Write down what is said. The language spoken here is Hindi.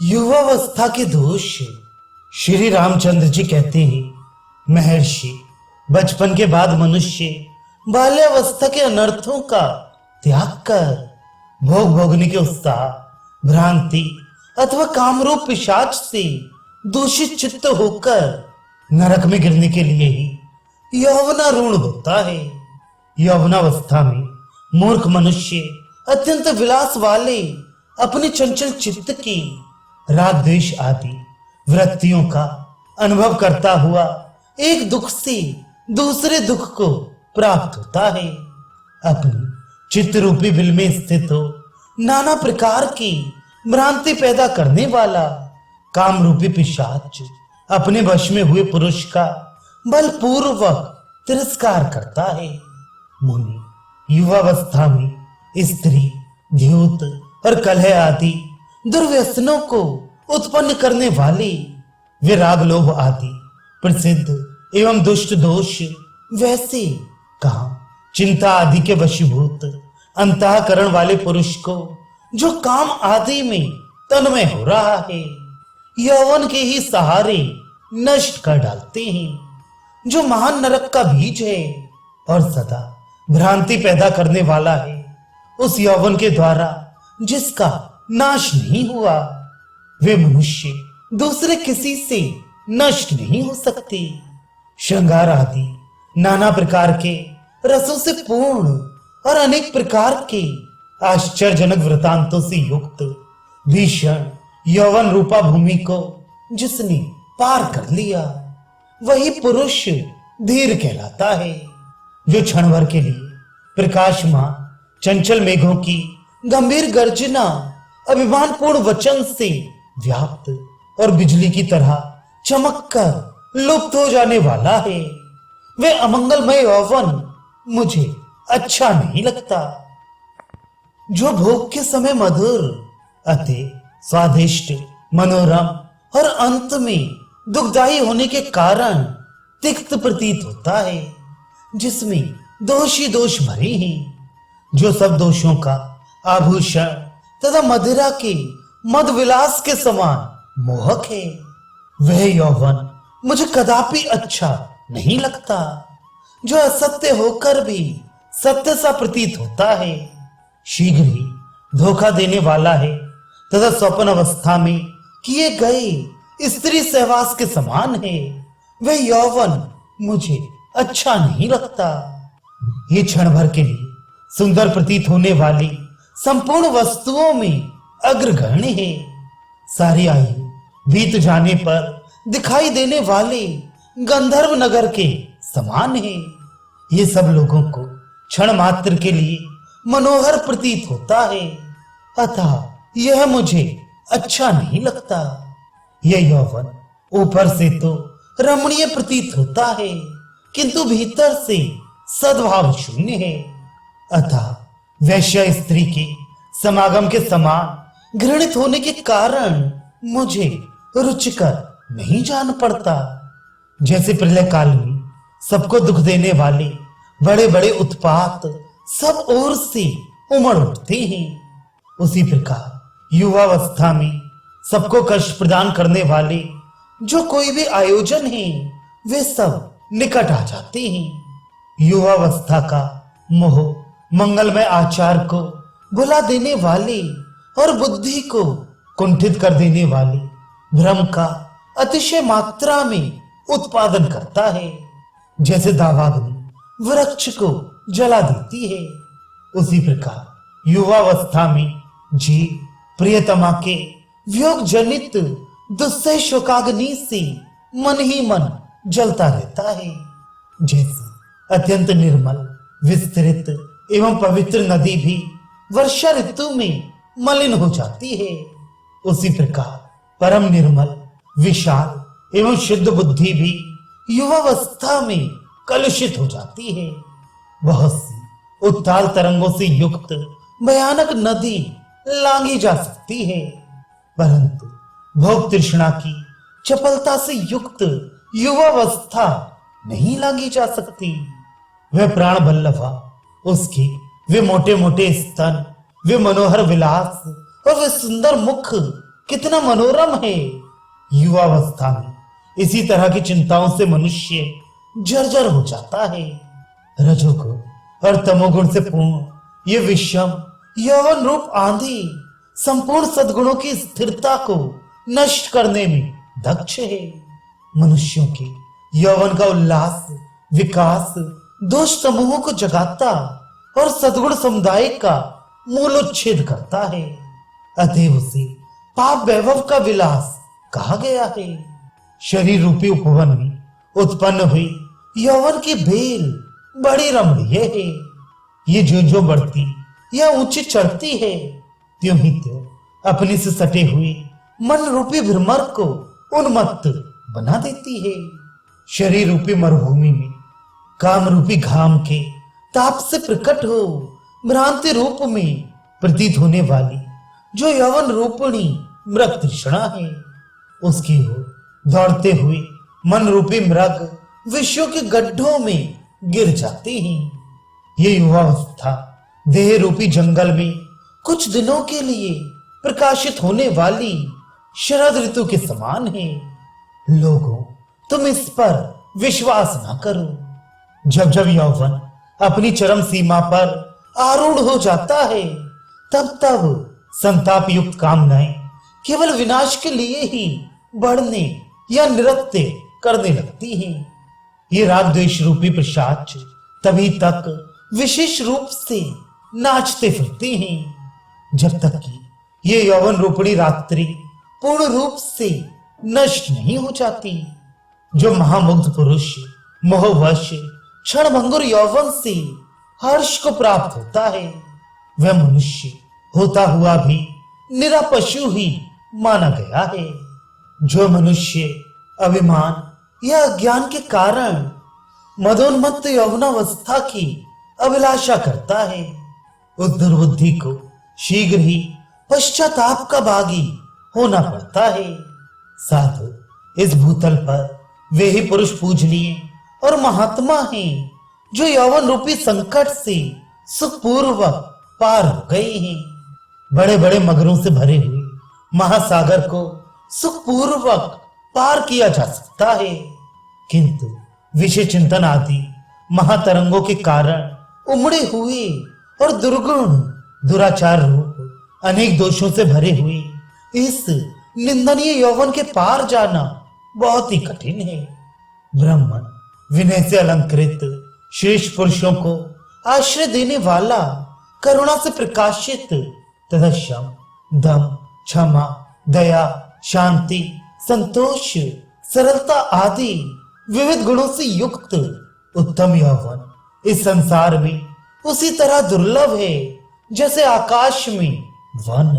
युवावस्था के दोष श्री रामचंद्र जी कहते हैं, महर्षि, बचपन के बाद मनुष्य बाल्यावस्था के अनर्थों का त्याग कर भोग भोगने के उत्साह, भ्रांति अथवा कामरूप पिशाच से दूषित चित्त होकर नरक में गिरने के लिए ही यौवनारूढ़ होता है। यौवनावस्था में मूर्ख मनुष्य अत्यंत विलास वाले अपने चंचल चित्त की राग द्वेष आदि वृत्तियों का अनुभव करता हुआ एक दुख से दूसरे दुख को प्राप्त होता है। अपनी चित्त रूपी बिल में स्थित हो नाना प्रकार की भ्रांति पैदा करने वाला काम रूपी पिशाच अपने वश में हुए पुरुष का बलपूर्वक तिरस्कार करता है। मुनि, युवावस्था में स्त्री, द्यूत और कलह आदि दुर्व्यसनों को उत्पन्न करने वाले विराग, लोभ आदि प्रसिद्ध एवं दुष्ट दोष, वैसे काम, चिंता आदि के वशीभूत अंतःकरण वाले पुरुष को जो काम आदि में तन्मय हो रहा है, यौवन के ही सहारे नष्ट कर डालते हैं। जो महान नरक का बीज है और सदा भ्रांति पैदा करने वाला है, उस यौवन के द्वारा जिसका नाश नहीं हुआ, वे मनुष्य दूसरे किसी से नष्ट नहीं हो सकते। श्रृंगार आदि नाना प्रकार के रसों से पूर्ण और अनेक प्रकार के आश्चर्यजनक वृतांतों से युक्त भीषण यौवन रूपा भूमि को जिसने पार कर लिया, वही पुरुष धीर कहलाता है। जो क्षण भर के लिए प्रकाशमान चंचल मेघों की गंभीर गर्जना अभिमानपूर्ण वचन से व्याप्त और बिजली की तरह चमककर लुप्त हो जाने वाला है, वे अमंगलमय यौवन मुझे अच्छा नहीं लगता। जो भोग के समय मधुर, अति स्वादिष्ट, मनोरम और अंत में दुखदायी होने के कारण तिक्त प्रतीत होता है, जिसमें दोष ही दोष भरे हैं, जो सब दोषों का आभूषण तथा मदिरा के मद विलास के समान मोहक है, वह यौवन मुझे कदापि अच्छा नहीं लगता। जो असत्य होकर भी सत्य सा प्रतीत होता है, शीघ्र ही धोखा देने वाला है तथा स्वप्न अवस्था में किए गए स्त्री सहवास के समान है, वह यौवन मुझे अच्छा नहीं लगता। ये क्षण भर के लिए सुंदर प्रतीत होने वाली संपूर्ण वस्तुओं में अग्रगण्य है, सारी आयु बीत जाने पर दिखाई देने वाले गंधर्व नगर के समान है। ये सब लोगों को क्षण मात्र के लिए मनोहर प्रतीत होता है, अतः यह मुझे अच्छा नहीं लगता। यह यौवन ऊपर से तो रमणीय प्रतीत होता है, किंतु भीतर से सद्भाव शून्य है, अतः वैश्य स्त्री के समागम के समान घृणित होने के कारण मुझे रुचिकर नहीं जान पड़ता। जैसे प्रलय काल में सबको दुख देने वाले बड़े बड़े उत्पात सब ओर से उमड़ उठते हैं, उसी प्रकार युवावस्था में सबको कष्ट प्रदान करने वाले जो कोई भी आयोजन है, वे सब निकट आ जाते हैं। युवावस्था का मोह मंगलमय आचार को भुला देने वाले और बुद्धि को कुंठित कर देने वाले भ्रम का अतिशय मात्रा में उत्पादन करता है। जैसे दावाग्नि वृक्ष को जला देती है, उसी प्रकार युवावस्था में जीव प्रियतमा के वियोग जनित दुस्सह शोकाग्नि से मन ही मन जलता रहता है। जैसे अत्यंत निर्मल, विस्तृत एवं पवित्र नदी भी वर्षा ऋतु में मलिन हो जाती है, उसी प्रकार परम निर्मल, विशाल एवं शुद्ध बुद्धि भी युवावस्था में कलुषित हो जाती है। बहुत सी उत्ताल तरंगों से युक्त भयानक नदी लांघी जा सकती है, परंतु भोग तृष्णा की चपलता से युक्त युवावस्था नहीं लांघी जा सकती। वह प्राण बल्लभा, उसके वे मोटे मोटे स्तन, वे मनोहर विलास और वे सुंदर मुख कितना मनोरम है। युवावस्था में इसी तरह की चिंताओं से मनुष्य जर्जर हो जाता है। रजोगुण और तमोगुण से पूर्ण ये विषम यौवन रूप आंधी संपूर्ण सद्गुणों की स्थिरता को नष्ट करने में दक्ष है। मनुष्यों के यौवन का उल्लास विकास दोष समूहों को जगाता और सद्गुण समुदाय का मूलोच्छेद करता है। अतएव उसे पाप वैभव का विलास कहा गया है। शरीर रूपी उपवन में उत्पन्न हुई यौवन की बेल बड़ी रमणीय है। ये जो बढ़ती या ऊंची चढ़ती है, त्यों ही त्यों अपने से सटे हुए मन रूपी भ्रमर को उन्मत्त बना देती है। शरीर रूपी मरुभूमि में काम रूपी घाम के ताप से प्रकट हो भ्रांति रूप में प्रतीत होने वाली जो यौवन रूपणी मृग तृष्णा है, उसकी ओर दौड़ते हुए मन रूपी मृग विषयों के गड्ढों में गिर जाते हैं। ये युवावस्था देह रूपी जंगल में कुछ दिनों के लिए प्रकाशित होने वाली शरद ऋतु के समान है। लोगों, तुम इस पर विश्वास न करो। जब जब यौवन अपनी चरम सीमा पर आरूढ़ हो जाता है, तब तब संताप युक्त कामनाएं केवल विनाश के लिए ही बढ़ने या नृत्य करने लगती हैं। ये राग द्वेष रूपी पिशाच तभी तक विशेष रूप से नाचते फिरते हैं जब तक कि ये यौवन रूपणी रात्रि पूर्ण रूप से नष्ट नहीं हो जाती। जो महामुग्ध पुरुष मोहवश क्षणभंगुर यौवन से हर्ष को प्राप्त होता है, वह मनुष्य होता हुआ भी निरा पशु ही माना गया है। जो मनुष्य अभिमान या अज्ञान के कारण मदोन्मत्त यौवनावस्था की अभिलाषा करता है, उस दुर्बुद्धि को शीघ्र ही पश्चाताप का भागी होना पड़ता है। साधु इस भूतल पर वे ही पुरुष पूजनीय और महात्मा हैं जो यौवन रूपी संकट से सुखपूर्वक पार हो गए हैं। बड़े बड़े मगरों से भरे हुए महासागर को सुखपूर्वक पार किया जा सकता है, किंतु विषय चिंतन आदि महातरंगों के कारण उमड़े हुए और दुर्गुण दुराचार रूप अनेक दोषों से भरे हुए इस निंदनीय यौवन के पार जाना बहुत ही कठिन है। ब्राह्मण विनय से अलंकृत श्रेष्ठ पुरुषों को आश्रय देने वाला, करुणा से प्रकाशित तथा शम दम क्षमा दया शांति संतोष सरलता आदि विविध गुणों से युक्त उत्तम यौवन इस संसार में उसी तरह दुर्लभ है जैसे आकाश में वन।